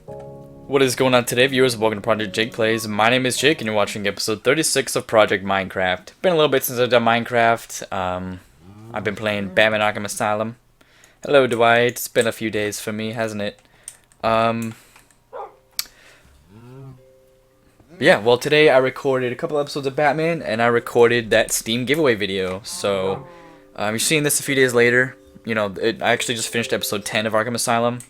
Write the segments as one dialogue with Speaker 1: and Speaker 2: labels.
Speaker 1: What is going on today, viewers? Welcome to Project Jake Plays. My name is Jake, and you're watching episode 36 of Project Minecraft. Been a little bit since I've done Minecraft. I've been playing Batman Arkham Asylum. Hello, Dwight. It's been a few days for me, hasn't it? Yeah, well, today I recorded a couple episodes of Batman, and I recorded that Steam giveaway video. So, you're seeing this a few days later. You know, I actually just finished episode 10 of Arkham Asylum,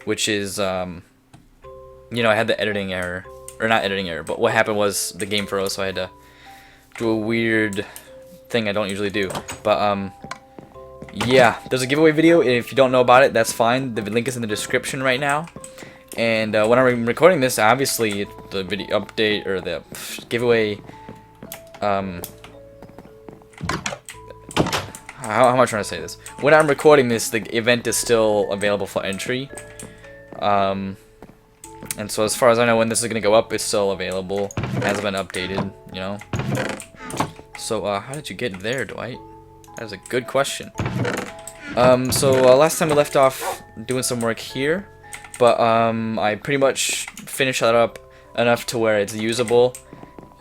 Speaker 1: which is, you know, I had the editing error. Or not editing error, but what happened was the game froze, so I had to do a weird thing I don't usually do. But, yeah, there's a giveaway video. If you don't know about it, that's fine. The link is in the description right now. And when I'm recording this, obviously, the video update, or the giveaway, how am I trying to say this? When I'm recording this, the event is still available for entry. And so as far as I know, when this is going to go up, it's still available. It hasn't been updated, you know. So, how did you get there, Dwight? That is a good question. Last time we left off doing some work here. But, I pretty much finished that up enough to where it's usable.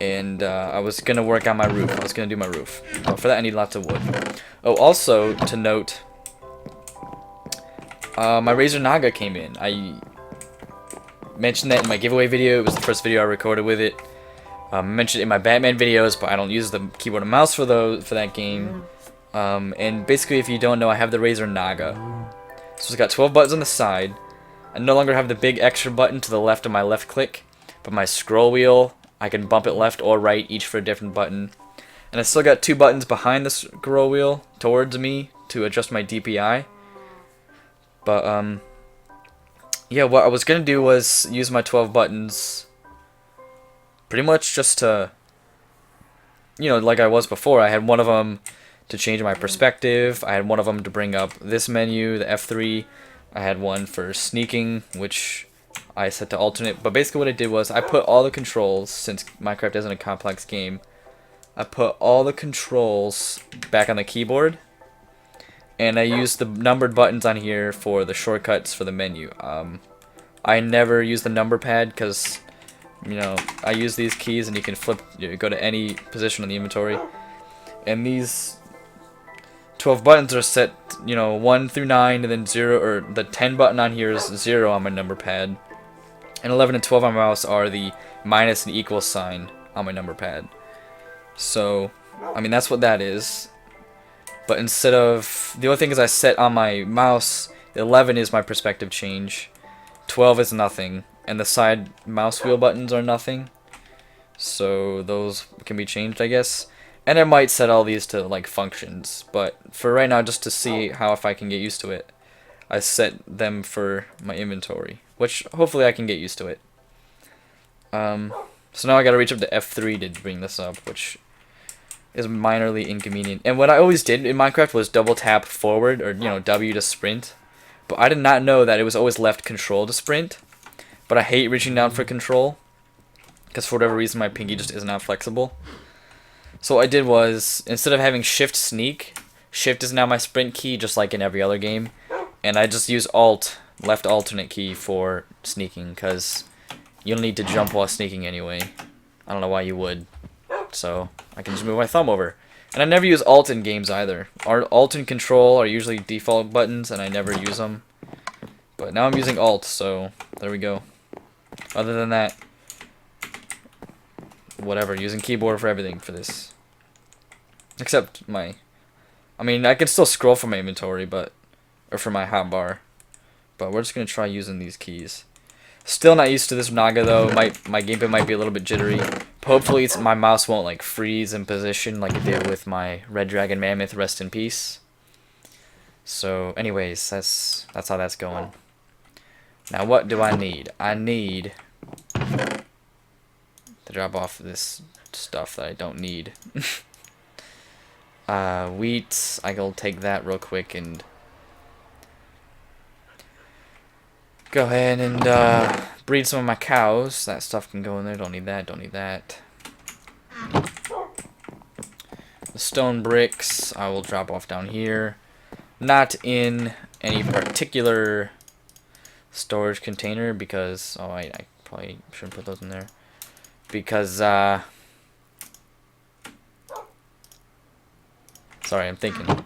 Speaker 1: And, I was going to work on my roof. I was going to do my roof. But for that, I need lots of wood. Oh, also, to note, my Razor Naga came in. I mentioned that in my giveaway video. It was the first video I recorded with it. I mentioned it in my Batman videos, but I don't use the keyboard and mouse for that game. And basically, if you don't know, I have the Razor Naga. So it's got 12 buttons on the side. I no longer have the big extra button to the left of my left click, but my scroll wheel, I can bump it left or right, each for a different button. And I still got 2 buttons behind the scroll wheel towards me to adjust my DPI. But, yeah, what I was going to do was use my 12 buttons pretty much just to, you know, like I was before. I had one of them to change my perspective. I had one of them to bring up this menu, the F3. I had one for sneaking, which I set to alternate. But basically what I did was I put all the controls, since Minecraft isn't a complex game, I put all the controls back on the keyboard. And I used the numbered buttons on here for the shortcuts for the menu. I never use the number pad because, you know, I use these keys and you can go to any position on the inventory. And these 12 buttons are set, you know, 1 through 9, and then 0, or the 10 button on here is 0 on my number pad. And 11 and 12 on my mouse are the minus and equal sign on my number pad. So, I mean, that's what that is. But instead of, the only thing is I set on my mouse, 11 is my perspective change, 12 is nothing, and the side mouse wheel buttons are nothing. So those can be changed, I guess. And I might set all these to like functions, but for right now, just to see if I can get used to it, I set them for my inventory, which hopefully I can get used to it. So now I gotta reach up to F3 to bring this up, which is minorly inconvenient. And what I always did in Minecraft was double tap forward, or, you know, W to sprint. But I did not know that it was always left control to sprint. But I hate reaching down for control, because for whatever reason my pinky just is not flexible. So what I did was, instead of having shift sneak, shift is now my sprint key, just like in every other game. And I just use alt, left alternate key for sneaking, because you don't need to jump while sneaking anyway. I don't know why you would. So I can just move my thumb over. And I never use alt in games either. Alt and control are usually default buttons, and I never use them. But now I'm using alt, so there we go. Other than that, whatever, using keyboard for everything for this. Except my, I mean, I can still scroll from my inventory, but, or from my hotbar. But we're just going to try using these keys. Still not used to this Naga though. My gameplay might be a little bit jittery. Hopefully my mouse won't like freeze in position like it did with my Red Dragon Mammoth, rest in peace. So anyways, that's how that's going. Now what do I need? I need to drop off this stuff that I don't need. Wheat, I'll take that real quick and go ahead and breed some of my cows. That stuff can go in there. Don't need that. Don't need that. The stone bricks I will drop off down here. Not in any particular storage container because I probably shouldn't put those in there because sorry, I'm thinking.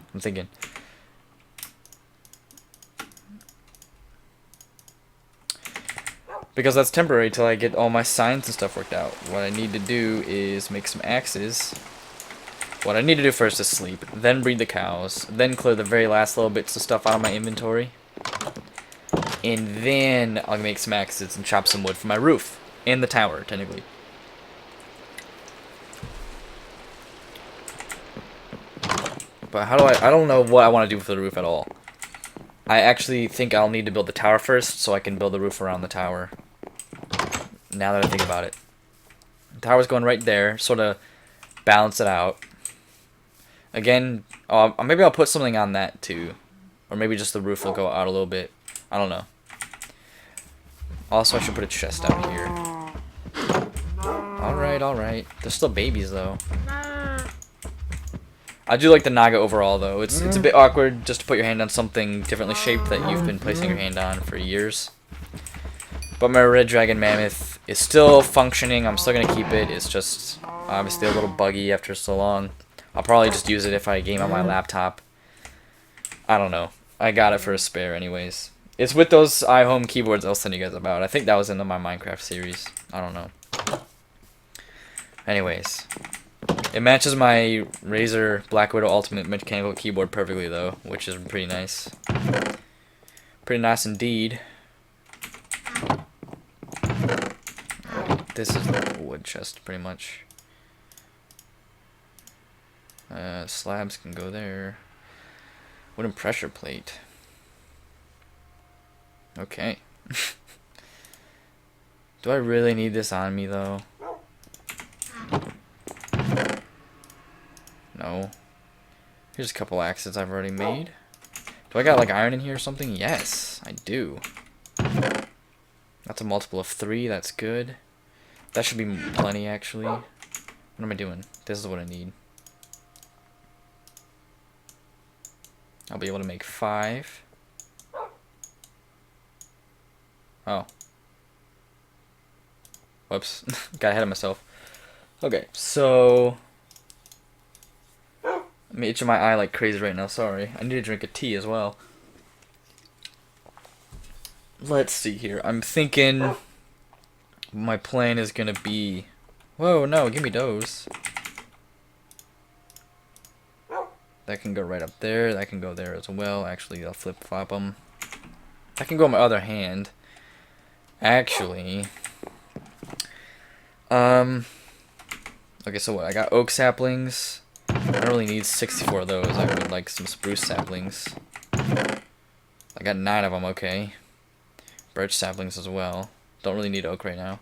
Speaker 1: Because that's temporary till I get all my signs and stuff worked out. What I need to do is make some axes. What I need to do first is sleep, then breed the cows, then clear the very last little bits of stuff out of my inventory. And then I'll make some axes and chop some wood for my roof. And the tower, technically. But how do I don't know what I want to do for the roof at all. I actually think I'll need to build the tower first so I can build the roof around the tower. Now that I think about it. The tower's going right there, sort of balance it out. Again, maybe I'll put something on that too. Or maybe just the roof will go out a little bit. I don't know. Also, I should put a chest down here. Alright. They're still babies though. I do like the Naga overall though. It's a bit awkward just to put your hand on something differently shaped that you've been placing your hand on for years. But my Red Dragon Mammoth is still functioning. I'm still gonna keep it. It's just obviously a little buggy after so long. I'll probably just use it if I game on my laptop. I don't know. I got it for a spare anyways. It's with those iHome keyboards I'll send you guys about. I think that was in my Minecraft series. I don't know. Anyways. It matches my Razer Black Widow Ultimate mechanical keyboard perfectly though, which is pretty nice. Pretty nice indeed. This is the wood chest pretty much. Slabs can go there. Wooden pressure plate. Okay. Do I really need this on me though? No. Here's a couple axes I've already made. Do I got like iron in here or something? Yes, I do. That's a multiple of 3, that's good. That should be plenty actually. What am I doing? This is what I need. I'll be able to make 5. Oh. Whoops. Got ahead of myself. Okay, so I'm itching my eye like crazy right now, sorry. I need to drink a tea as well. Let's see here. I'm thinking my plan is gonna be... Whoa, no, give me those. That can go right up there. That can go there as well. Actually, I'll flip-flop them. That can go on my other hand. Actually... Okay, so what? I got oak saplings. I don't really need 64 of those. I would like some spruce saplings. I got 9 of them, okay. Birch saplings as well. Don't really need oak right now.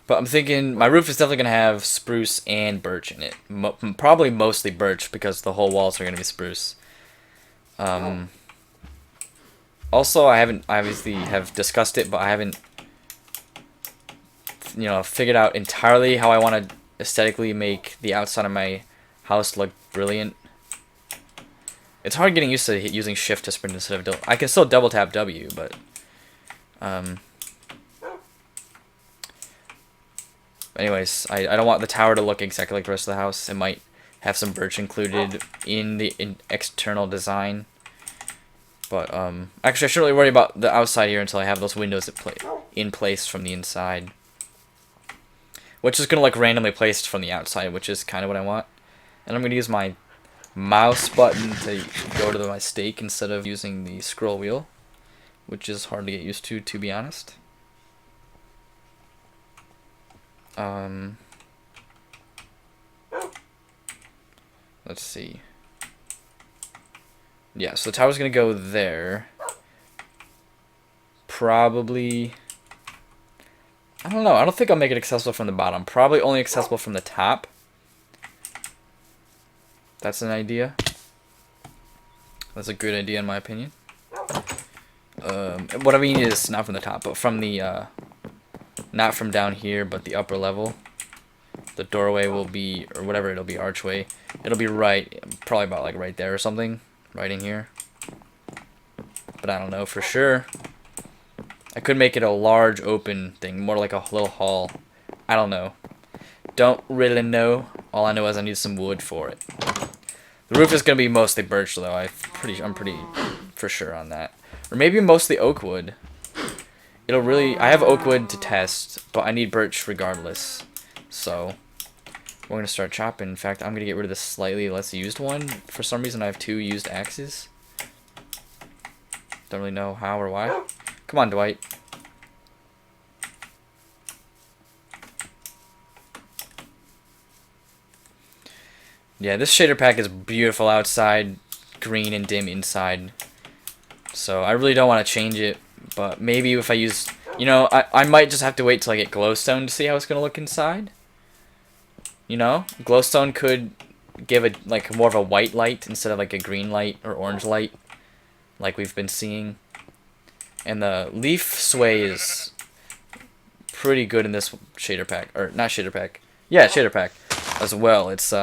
Speaker 1: But I'm thinking my roof is definitely going to have spruce and birch in it. Probably mostly birch because the whole walls are going to be spruce. Also, I obviously have discussed it, but I haven't, figured out entirely how I want to aesthetically make the outside of my house look brilliant. It's hard getting used to using shift to sprint instead of I can still double tap W, but anyways, I don't want the tower to look exactly like the rest of the house. It might have some birch included in the external design. But, actually I shouldn't really worry about the outside here until I have those windows in place from the inside. Which is going to look randomly placed from the outside, which is kind of what I want. And I'm going to use my mouse button to go to my stake instead of using the scroll wheel. Which is hard to get used to be honest. Let's see. Yeah, so the tower's gonna go there. Probably... I don't know, I don't think I'll make it accessible from the bottom. Probably only accessible from the top. That's an idea. That's a good idea in my opinion. What I mean is not from the top, but from the, not from down here, but the upper level. the doorway will be, or whatever it'll be, archway, it'll be right, probably about like right there or something, right in here. But I don't know for sure. I could make it a large open thing, more like a little hall. I don't know. Don't really know. All I know is I need some wood for it. The roof is gonna be mostly birch though. I'm pretty for sure on that. Or maybe mostly oak wood. It'll really. I have oak wood to test, but I need birch regardless. So we're gonna start chopping. In fact, I'm gonna get rid of the slightly less used one. For some reason, I have 2 used axes. Don't really know how or why. Come on, Dwight. Yeah, this shader pack is beautiful outside, green and dim inside. So I really don't want to change it, but maybe if I use, you know, I might just have to wait till I get glowstone to see how it's going to look inside. You know, glowstone could give it like more of a white light instead of like a green light or orange light like we've been seeing. And the leaf sway is pretty good in this shader pack, or not shader pack. Yeah, shader pack as well. It's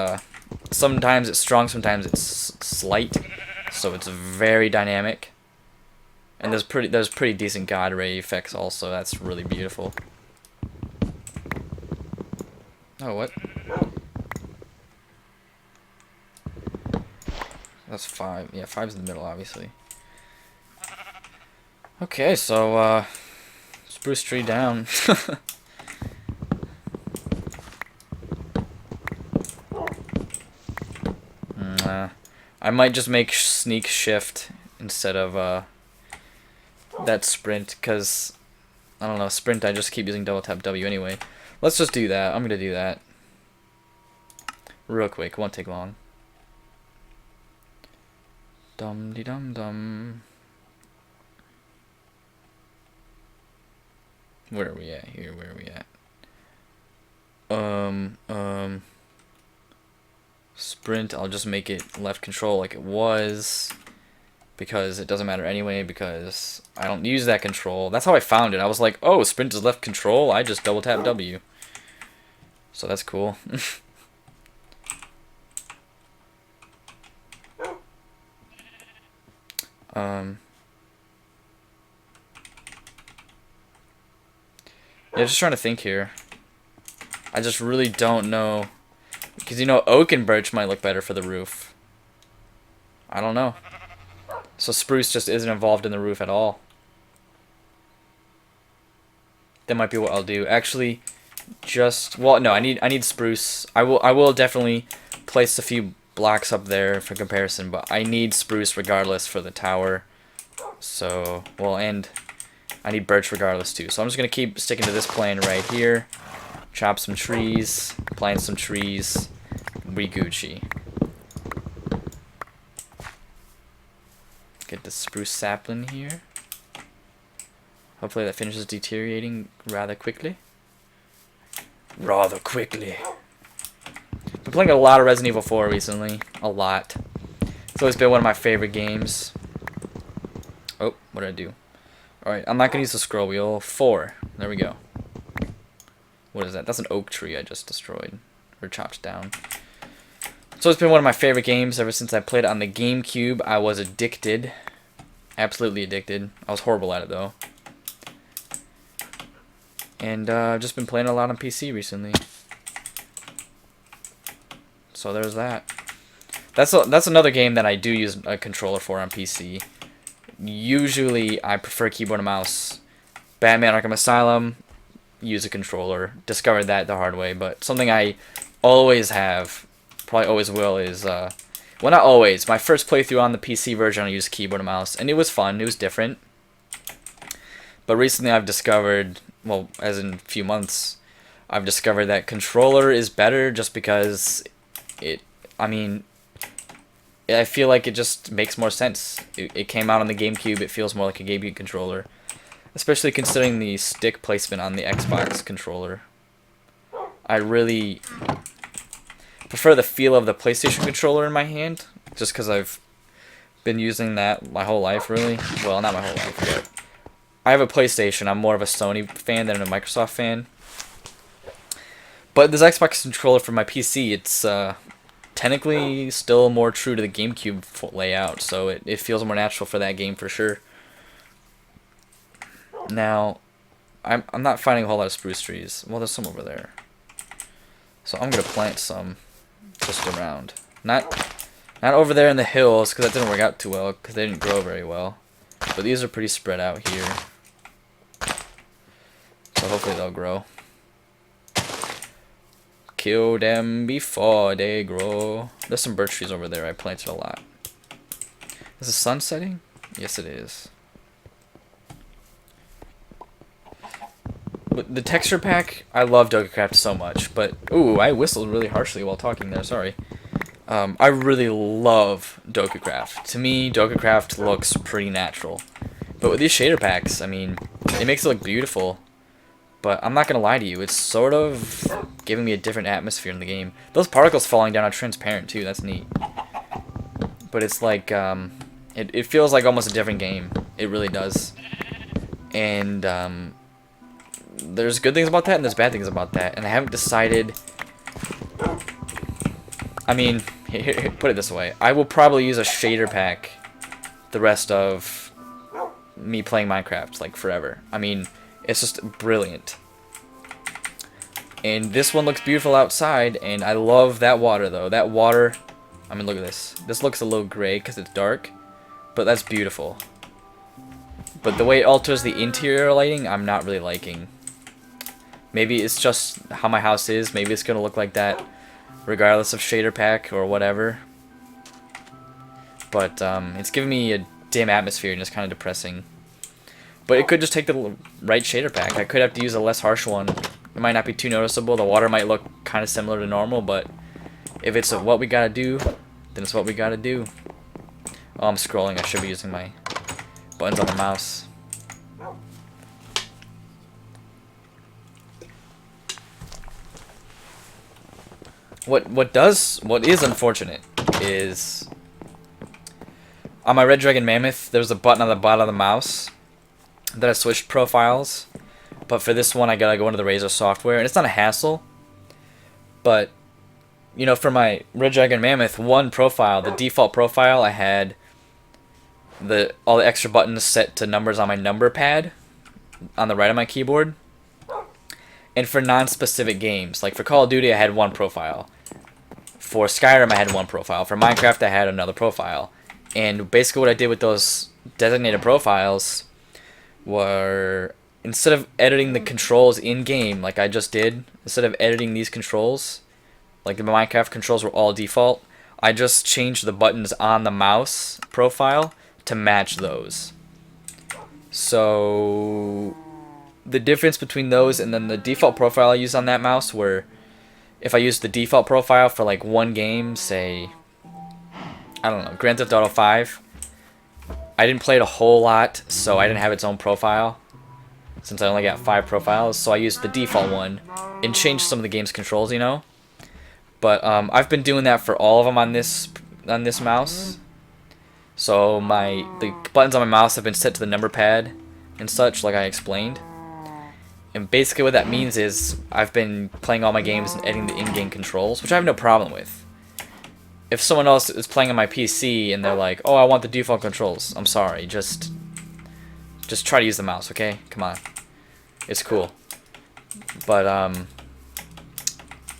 Speaker 1: sometimes it's strong, sometimes it's slight, so it's very dynamic. And there's pretty decent God Ray effects also. That's really beautiful. Oh, what? That's 5. Yeah, 5's in the middle, obviously. Okay, so spruce tree down. I might just make sneak shift instead of that sprint, because I don't know, sprint I just keep using double tap W anyway. Let's just do that. I'm gonna do that real quick. It won't take long. Dum de dum dum. Where are we at here? Where are we at? Sprint, I'll just make it left control like it was, because it doesn't matter anyway, because I don't use that control. That's how I found it. I was like, oh, sprint is left control, I just double tap W. So that's cool. Yeah, just trying to think here. I just really don't know. Because, you know, oak and birch might look better for the roof. I don't know. So spruce just isn't involved in the roof at all. That might be what I'll do. Actually, just... Well, no, I need spruce. I will definitely place a few blocks up there for comparison, but I need spruce regardless for the tower. So, well, and I need birch regardless too. So I'm just going to keep sticking to this plan right here. Chop some trees, plant some trees, we Gucci. Get the spruce sapling here. Hopefully that finishes deteriorating rather quickly. Been playing a lot of Resident Evil 4 recently. A lot. It's always been one of my favorite games. Oh, what did I do? Alright, I'm not going to use the scroll wheel. 4. There we go. What is that? That's an oak tree I just destroyed. Or chopped down. So it's been one of my favorite games ever since I played it on the GameCube. I was addicted. Absolutely addicted. I was horrible at it though. And I've just been playing a lot on PC recently. So there's that. That's another game that I do use a controller for on PC. Usually I prefer keyboard and mouse. Batman Arkham Asylum, use a controller. Discovered that the hard way, but something I always have, probably always will, is well, not always. My first playthrough on the PC version I used keyboard and mouse, and it was fun, it was different. But recently I've discovered, well, as in a few months, I've discovered that controller is better just because I feel like it just makes more sense. It came out on the GameCube, it feels more like a GameCube controller. Especially considering the stick placement on the Xbox controller. I really prefer the feel of the PlayStation controller in my hand, just because I've been using that my whole life, really. Well, not my whole life, but I have a PlayStation. I'm more of a Sony fan than a Microsoft fan. But this Xbox controller for my PC, it's technically still more true to the GameCube layout, so it feels more natural for that game for sure. Now, I'm not finding a whole lot of spruce trees. Well, there's some over there. So I'm gonna plant some just around. Not over there in the hills, because that didn't work out too well, because they didn't grow very well. But these are pretty spread out here. So hopefully they'll grow. Kill them before they grow. There's some birch trees over there. I planted a lot. Is the sun setting? Yes, it is. But the texture pack, I love DokaCraft so much. But, ooh, I whistled really harshly while talking there. Sorry. I really love DokaCraft. To me, DokaCraft looks pretty natural. But with these shader packs, I mean, it makes it look beautiful. But I'm not going to lie to you, it's sort of giving me a different atmosphere in the game. Those particles falling down are transparent too, that's neat. But it's like, it feels like almost a different game. It really does. And there's good things about that and there's bad things about that. And I haven't decided... I mean, here, put it this way. I will probably use a shader pack the rest of me playing Minecraft, like forever. I mean... It's just brilliant. And this one looks beautiful outside, and I love that water, though. That water, I mean, look at this. This looks a little gray because it's dark, but that's beautiful. But the way it alters the interior lighting, I'm not really liking. Maybe it's just how my house is. Maybe it's going to look like that regardless of shader pack or whatever. But it's giving me a dim atmosphere, and it's kind of depressing. But it could just take the right shader pack. I could have to use a less harsh one. It might not be too noticeable. The water might look kind of similar to normal, but if it's what we gotta do, then it's what we gotta do. Oh, I'm scrolling. I should be using my buttons on the mouse. What is unfortunate is on my Red Dragon Mammoth, there's a button on the bottom of the mouse that I switched profiles, but for this one I gotta go into the Razer software, and it's not a hassle, but you know, for my Red Dragon Mammoth one profile, the default profile, I had all the extra buttons set to numbers on my number pad on the right of my keyboard, and for non-specific games, like for Call of Duty I had one profile, for Skyrim I had one profile, for Minecraft I had another profile, and basically what I did with those designated profiles were, instead of editing the controls in-game like I just did, instead of editing these controls, like the Minecraft controls were all default, I just changed the buttons on the mouse profile to match those. So the difference between those and then the default profile I used on that mouse were, if I used the default profile for like one game, say, I don't know, Grand Theft Auto 5, I didn't play it a whole lot, so I didn't have its own profile, since I only got 5 profiles, so I used the default one, and changed some of the game's controls, you know? But I've been doing that for all of them on this mouse, so the buttons on my mouse have been set to the number pad, and such, like I explained. And basically what that means is, I've been playing all my games and editing the in-game controls, which I have no problem with. If someone else is playing on my PC and they're like, oh, I want the default controls, I'm sorry, just try to use the mouse, okay? Come on. It's cool. But,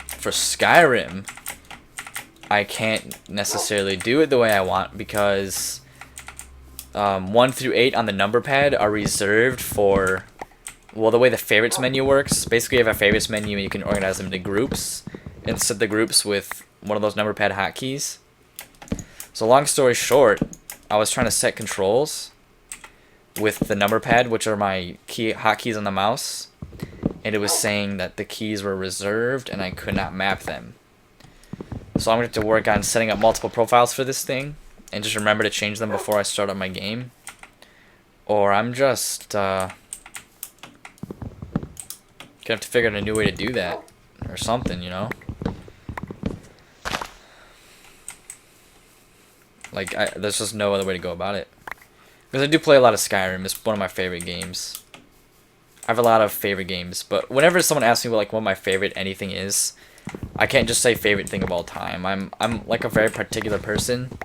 Speaker 1: for Skyrim, I can't necessarily do it the way I want because 1 through 8 on the number pad are reserved for, well, the way the favorites menu works. Basically, you have a favorites menu and you can organize them into groups and set the groups with one of those number pad hotkeys. So long story short, I was trying to set controls with the number pad, which are my hotkeys on the mouse, and it was saying that the keys were reserved and I could not map them. So I'm going to have to work on setting up multiple profiles for this thing, and just remember to change them before I start up my game. Or I'm just gonna have to figure out a new way to do that, or something, you know? Like, there's just no other way to go about it. Because I do play a lot of Skyrim. It's one of my favorite games. I have a lot of favorite games, but whenever someone asks me what my favorite anything is, I can't just say favorite thing of all time. I'm like a very particular person,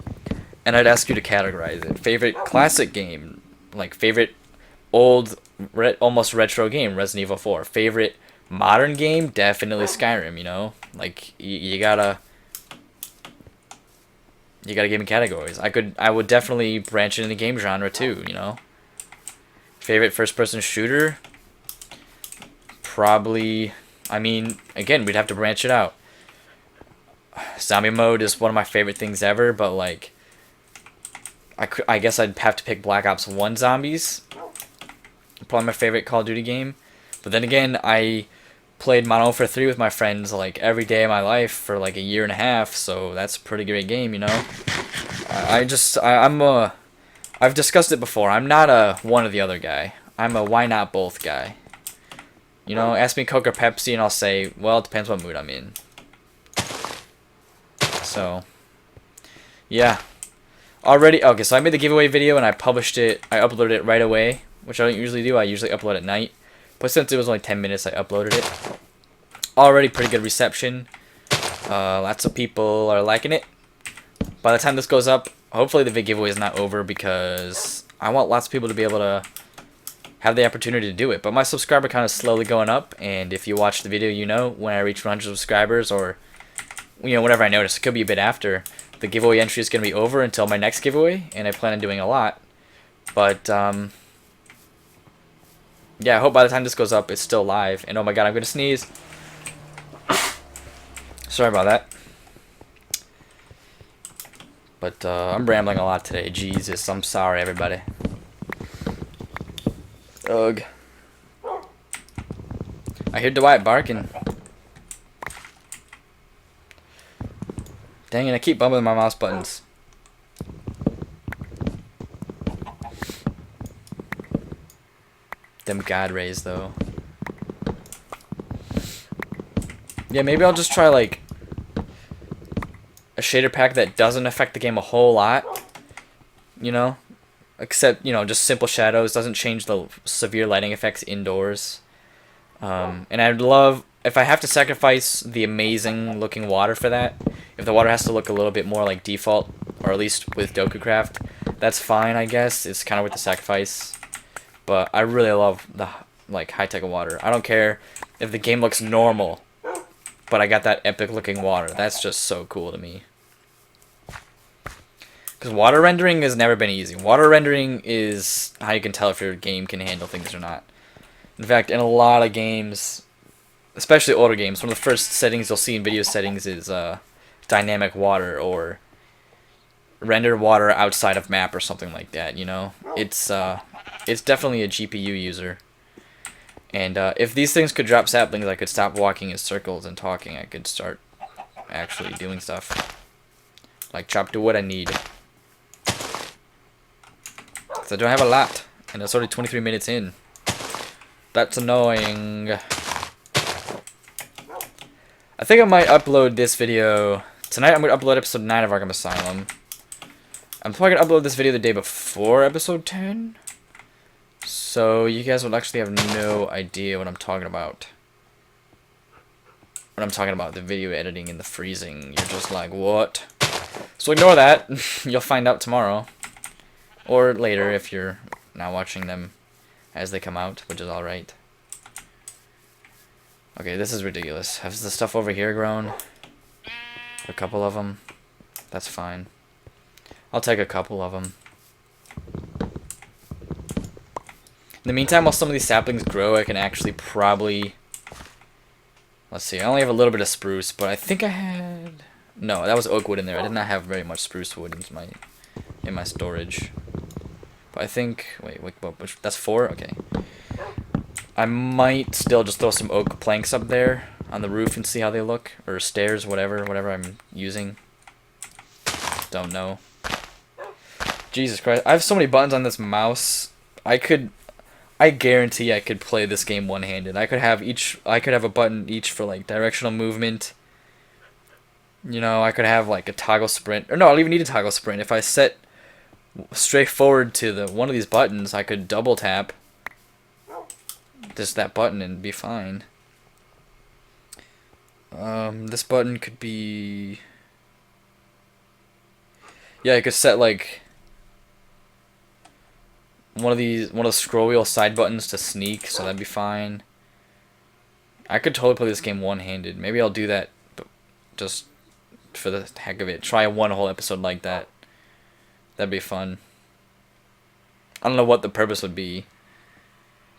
Speaker 1: and I'd ask you to categorize it. Favorite classic game, like favorite old, almost retro game, Resident Evil 4. Favorite modern game, definitely Skyrim. You know, like you gotta give me categories. I would definitely branch into the game genre too. You know, favorite first-person shooter, probably. I mean, again, we'd have to branch it out. Zombie mode is one of my favorite things ever, but like, I guess I'd have to pick Black Ops 1 Zombies. Probably my favorite Call of Duty game. But then again, I played Modern Warfare 3 with my friends like every day of my life for like a year and a half, so that's a pretty great game, you know. I've discussed it before. I'm not a one or the other guy. I'm a why not both guy. You know, ask me Coke or Pepsi and I'll say, well, it depends what mood I'm in. So, yeah. Okay, so I made the giveaway video and I published it. I uploaded it right away, which I don't usually do. I usually upload at night. But since it was only 10 minutes, I uploaded it. Already pretty good reception. Lots of people are liking it. By the time this goes up, hopefully the giveaway is not over because I want lots of people to be able to have the opportunity to do it. But my subscriber count is slowly going up, and if you watch the video, you know when I reach 100 subscribers, or whenever I notice, it could be a bit after, the giveaway entry is going to be over until my next giveaway, and I plan on doing a lot. But yeah, I hope by the time this goes up, it's still live. And oh my god, I'm going to sneeze. Sorry about that. But I'm rambling a lot today. Jesus, I'm sorry, everybody. Ugh. I hear Dwight barking. Dang it, I keep bumping my mouse buttons. Them God rays, though. Yeah, maybe I'll just try, like, a shader pack that doesn't affect the game a whole lot. You know? Except, just simple shadows. Doesn't change the severe lighting effects indoors. And I'd love, if I have to sacrifice the amazing looking water for that, if the water has to look a little bit more like default, or at least with DokuCraft, that's fine, I guess. It's kind of worth the sacrifice. But I really love the high-tech water. I don't care if the game looks normal, but I got that epic looking water. That's just so cool to me. Because water rendering has never been easy. Water rendering is how you can tell if your game can handle things or not. In fact, in a lot of games, especially older games, one of the first settings you'll see in video settings is dynamic water, or render water outside of map or something like that, It's definitely a GPU user. And if these things could drop saplings, I could stop walking in circles and talking. I could start actually doing stuff. Like chop the wood I need. I don't have a lot, and it's already 23 minutes in. That's annoying. I think I might upload this video tonight. I'm going to upload episode 9 of Arkham Asylum. I'm probably going to upload this video the day before episode 10. So you guys would actually have no idea what I'm talking about. When I'm talking about the video editing and the freezing, you're just like, what? So ignore that. You'll find out tomorrow. Or later if you're now watching them as they come out, which is alright. Okay, this is ridiculous. Has the stuff over here grown? A couple of them? That's fine. I'll take a couple of them. In the meantime, while some of these saplings grow, I can actually probably... Let's see, I only have a little bit of spruce, but I think I had... No, that was oak wood in there. I did not have very much spruce wood in my storage. But I think... Wait, that's 4? Okay. I might still just throw some oak planks up there on the roof and see how they look. Or stairs, whatever I'm using. Don't know. Jesus Christ. I have so many buttons on this mouse. I guarantee I could play this game one-handed. I could have a button each for like directional movement. I could have like a toggle sprint. Or no, I don't even need a toggle sprint. If I set straight forward to one of these buttons, I could double tap. just that button and be fine. This button could be... Yeah, I could set like one of the scroll wheel side buttons to sneak, so that'd be fine. I could totally play this game one-handed. Maybe I'll do that, but just for the heck of it. Try one whole episode like that. That'd be fun. I don't know what the purpose would be,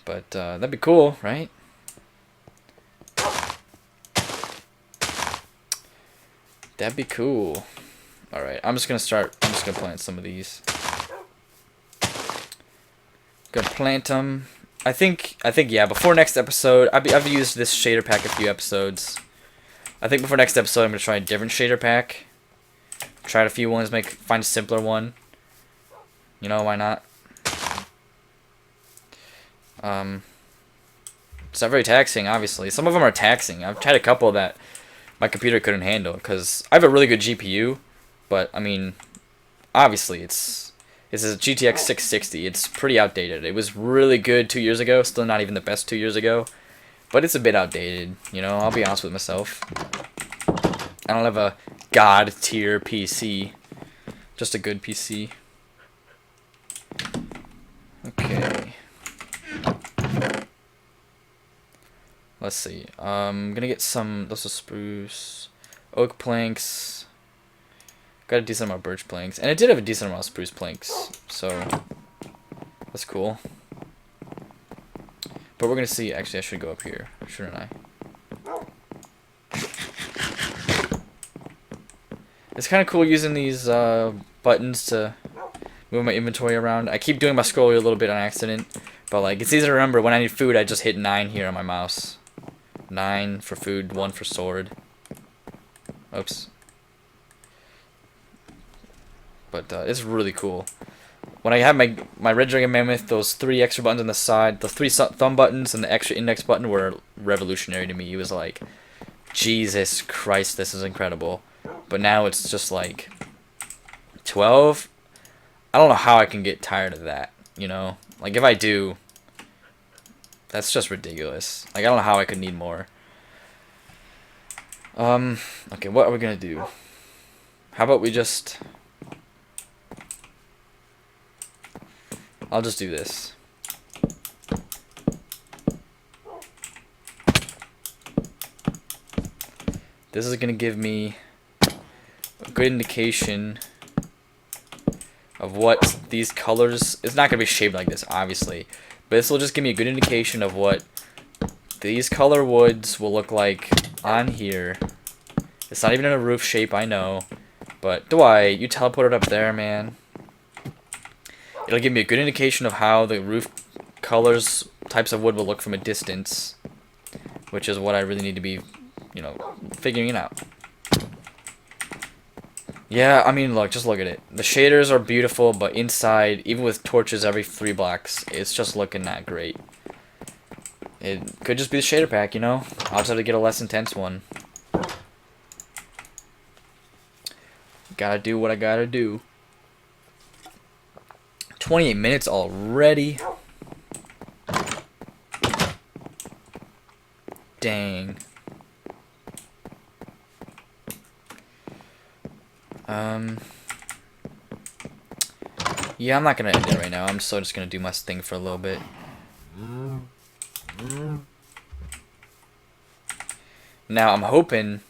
Speaker 1: but that'd be cool, right? That'd be cool. All right, I'm just gonna plant some of these. Gonna plant them. I think yeah. Before next episode, I've used this shader pack a few episodes. I think before next episode, I'm gonna try a different shader pack. Try a few ones, find a simpler one. You know, why not? It's not very taxing, obviously. Some of them are taxing. I've tried a couple that my computer couldn't handle because I have a really good GPU, but I mean, obviously it's a GTX 660. It's pretty outdated. It was really good 2 years ago. Still not even the best 2 years ago, but it's a bit outdated. You know, I'll be honest with myself. I don't have a god tier PC, just a good PC. Okay. Let's see. I'm gonna get those are spruce, oak planks. Got a decent amount of birch planks, and it did have a decent amount of spruce planks, so that's cool. But we're gonna see. Actually, I should go up here, shouldn't I? It's kind of cool using these buttons to move my inventory around. I keep doing my scroll wheel a little bit on accident, but like it's easy to remember. When I need food, I just hit 9 here on my mouse. 9 for food, 1 for sword. Oops. But it's really cool. When I have my Red Dragon Mammoth, those 3 extra buttons on the side, the 3 thumb buttons and the extra index button were revolutionary to me. It was like, Jesus Christ, this is incredible. But now it's just like 12. I don't know how I can get tired of that, you know? Like if I do, that's just ridiculous. Like I don't know how I could need more. Okay, what are we gonna do? How about we just... I'll just do this. This is gonna give me a good indication of what these colors... It's not gonna be shaped like this, obviously, but this will just give me a good indication of what these color woods will look like on here. It's not even in a roof shape, I know, but Dwight, you teleported up there, man. It'll give me a good indication of how the roof colors, types of wood will look from a distance, which is what I really need to be, you know, figuring out. Yeah, I mean, look, just look at it. The shaders are beautiful, but inside, even with torches every 3 blocks, it's just looking not great. It could just be the shader pack, you know? I'll just have to get a less intense one. Gotta do what I gotta do. 28 minutes already. Dang. Yeah, I'm not gonna end it right now. I'm still just gonna do my thing for a little bit. Now, I'm hoping...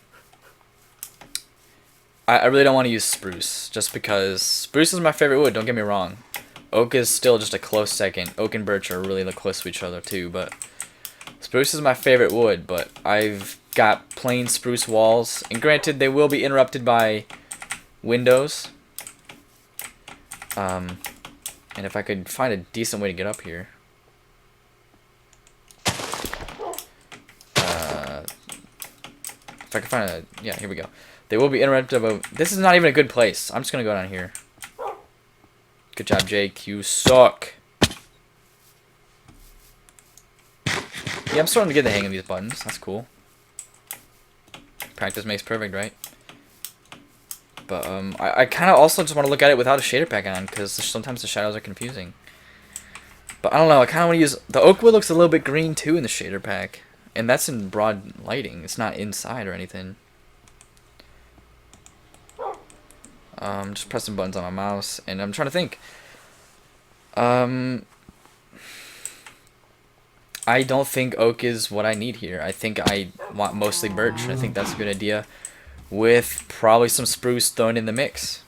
Speaker 1: I really don't want to use spruce, just because spruce is my favorite wood, don't get me wrong. Oak is still just a close second. Oak and birch are really close to each other too, but spruce is my favorite wood, but I've got plain spruce walls, and granted they will be interrupted by windows. And if I could find a decent way to get up here. If I could find a... Yeah, here we go. They will be interrupted by... This is not even a good place. I'm just going to go down here. Good job, Jake. You suck. Yeah, I'm starting to get the hang of these buttons. That's cool. Practice makes perfect, right? But I kind of also just want to look at it without a shader pack on, because sometimes the shadows are confusing. But I don't know, I kind of want to use... The oak wood looks a little bit green too in the shader pack. And that's in broad lighting. It's not inside or anything. Just pressing buttons on my mouse. And I'm trying to think. I don't think oak is what I need here. I think I want mostly birch. I think that's a good idea. With probably some spruce thrown in the mix.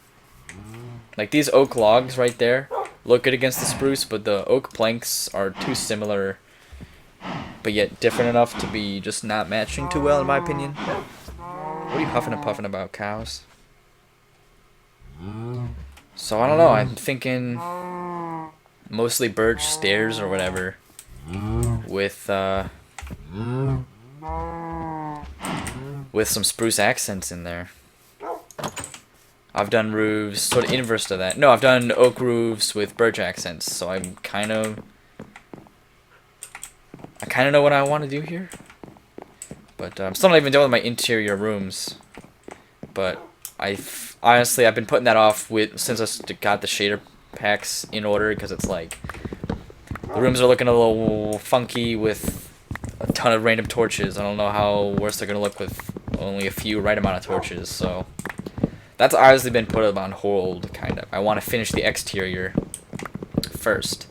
Speaker 1: Like these oak logs right there look good against the spruce, but the oak planks are too similar, but yet different enough to be just not matching too well in my opinion. What are you huffing and puffing about, cows? So I don't know, I'm thinking mostly birch stairs or whatever with some spruce accents in there. I've done roofs, sort of inverse to that. No, I've done oak roofs with birch accents, so I kind of know what I want to do here. But I'm still not even done with my interior rooms. But honestly, I've been putting that off since I got the shader packs in order, because it's like the rooms are looking a little funky with a ton of random torches. I don't know how worse they're gonna look with only a few right amount of torches, so that's honestly been put on hold, kind of. I want to finish the exterior first.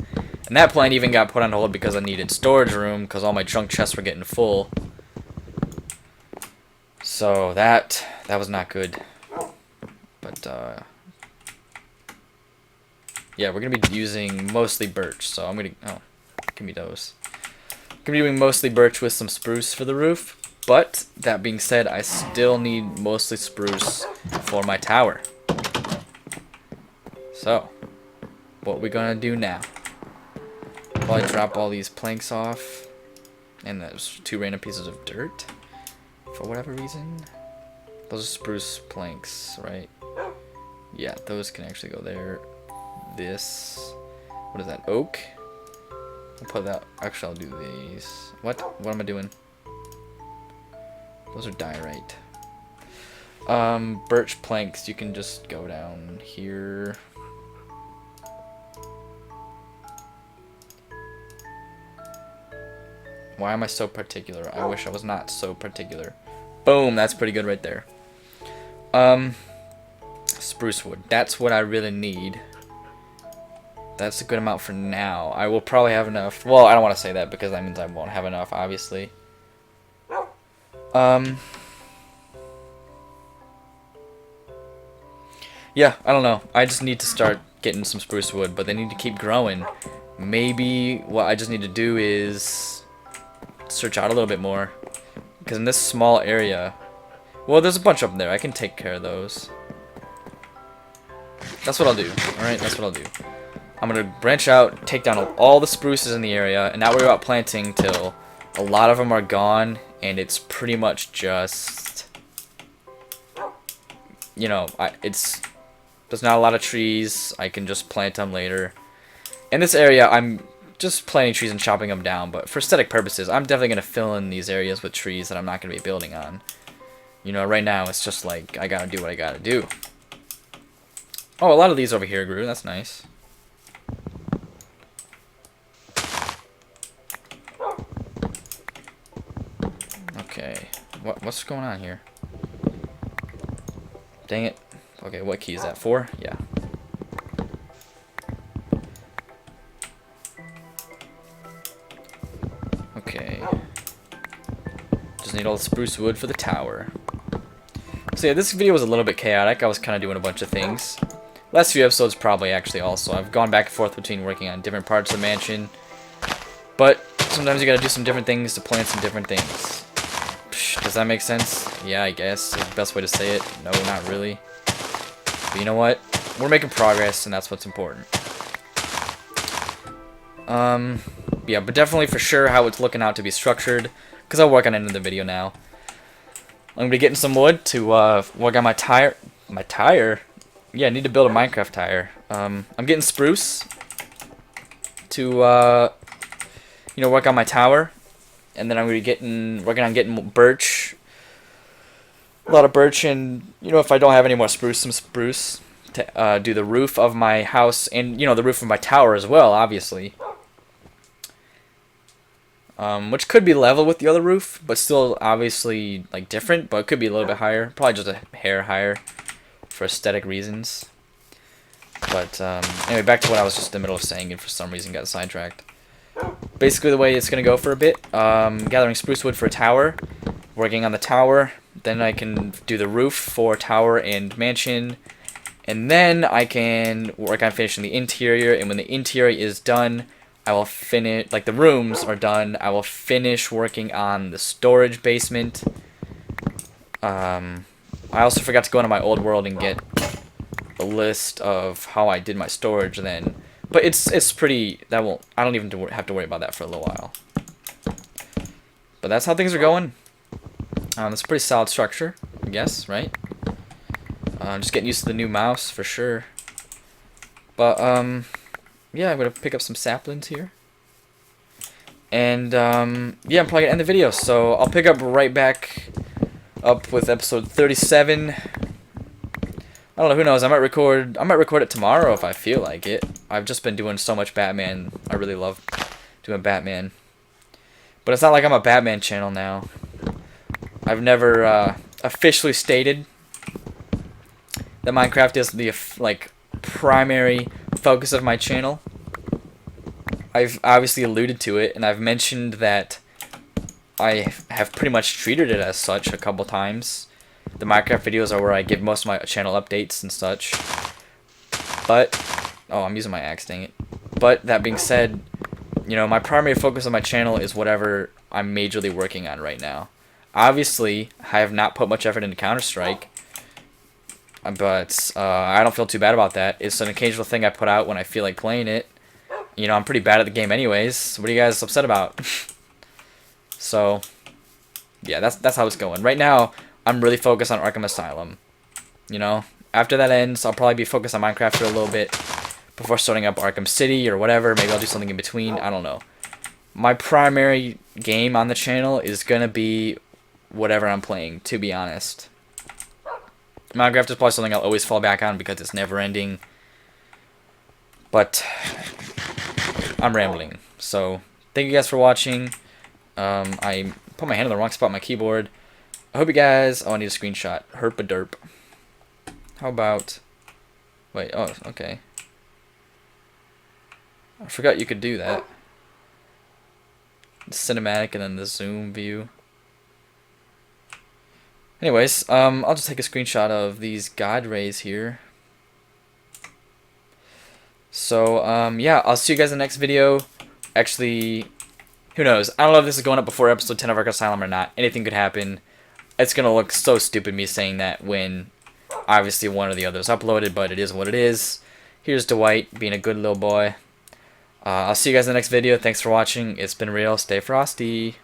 Speaker 1: And that plan even got put on hold because I needed storage room, because all my junk chests were getting full. So that was not good. But yeah, we're gonna be using mostly birch, so I'm gonna give me those. I'm gonna be doing mostly birch with some spruce for the roof. But that being said, I still need mostly spruce for my tower. So what we're gonna do now? Probably drop all these planks off, and there's 2 random pieces of dirt for whatever reason. Those are spruce planks, right? Yeah, those can actually go there. This, what is that, oak? I'll put that, actually I'll do these. What am I doing? Those are diorite. Birch planks, you can just go down here. Why am I so particular? I wish I was not so particular. Boom, that's pretty good right there. Spruce wood, that's what I really need. That's a good amount for now. I will probably have enough. Well, I don't want to say that because that means I won't have enough, obviously. Yeah, I don't know. I just need to start getting some spruce wood, but they need to keep growing. Maybe what I just need to do is search out a little bit more, because in this small area, well, there's a bunch up there. I can take care of those. That's what I'll do. Alright, that's what I'll do. I'm gonna branch out, take down all the spruces in the area, and not worry about planting till a lot of them are gone, and it's pretty much just, you know, there's not a lot of trees. I can just plant them later. In this area, I'm just planting trees and chopping them down, but for aesthetic purposes, I'm definitely going to fill in these areas with trees that I'm not going to be building on. You know, right now, it's just like, I got to do what I got to do. Oh, a lot of these over here grew. That's nice. Okay. What's going on here? Dang it. Okay, what key is that? 4? Yeah. Okay. Just need all the spruce wood for the tower. So yeah, this video was a little bit chaotic. I was kind of doing a bunch of things. Last few episodes probably actually also. I've gone back and forth between working on different parts of the mansion. But sometimes you gotta do some different things to plan some different things. Does that make sense? Yeah, I guess. Is the best way to say it. No, not really. But you know what? We're making progress, and that's what's important. Yeah, but definitely for sure how it's looking out to be structured, because I'll work on it in the video now. I'm gonna be getting some wood to work on my tire. My tire? Yeah, I need to build a Minecraft tire. I'm getting spruce to you know, work on my tower, and then I'm gonna be working on getting birch. A lot of birch, and you know, if I don't have any more spruce, some spruce to do the roof of my house, and you know, the roof of my tower as well, obviously. which could be level with the other roof, but still obviously like different, but it could be a little bit higher, probably just a hair higher for aesthetic reasons. But anyway, back to what I was just in the middle of saying and for some reason got sidetracked. Basically the way it's going to go for a bit, gathering spruce wood for a tower, working on the tower, then I can do the roof for tower and mansion, and then I can work on finishing the interior, and when the interior is done, I will finish, like the rooms are done, I will finish working on the storage basement. I also forgot to go into my old world and get a list of how I did my storage then. But it's pretty, I don't even have to worry about that for a little while. But that's how things are going. It's a pretty solid structure, I guess, right? Just getting used to the new mouse for sure. But, yeah, I'm going to pick up some saplings here. And, yeah, I'm probably going to end the video. So I'll pick up right back up with episode 37. I don't know, who knows, I might record it tomorrow if I feel like it. I've just been doing so much Batman. I really love doing Batman. But it's not like I'm a Batman channel now. I've never officially stated that Minecraft is the like primary focus of my channel. I've obviously alluded to it, and I've mentioned that I have pretty much treated it as such a couple times. The Minecraft videos are where I give most of my channel updates and such. But, oh, I'm using my axe, dang it. But, that being said, you know, my primary focus on my channel is whatever I'm majorly working on right now. Obviously, I have not put much effort into Counter-Strike. But, I don't feel too bad about that. It's an occasional thing I put out when I feel like playing it. You know, I'm pretty bad at the game anyways. What are you guys upset about? So, yeah, that's how it's going. Right now, I'm really focused on Arkham Asylum. You know, after that ends, I'll probably be focused on Minecraft for a little bit before starting up Arkham City or whatever. Maybe I'll do something in between. I don't know. My primary game on the channel is going to be whatever I'm playing, to be honest. Minecraft is probably something I'll always fall back on because it's never ending. But I'm rambling. So, thank you guys for watching. I put my hand in the wrong spot on my keyboard. I hope you guys... Oh, I need a screenshot. Herp-a-derp. How about... Wait, oh, okay. I forgot you could do that. The cinematic and then the zoom view. Anyways, I'll just take a screenshot of these God rays here. So, yeah, I'll see you guys in the next video. Actually, who knows? I don't know if this is going up before episode 10 of Arkham Asylum or not. Anything could happen. It's going to look so stupid me saying that when obviously one or the other is uploaded, but it is what it is. Here's Dwight being a good little boy. I'll see you guys in the next video. Thanks for watching. It's been real. Stay frosty.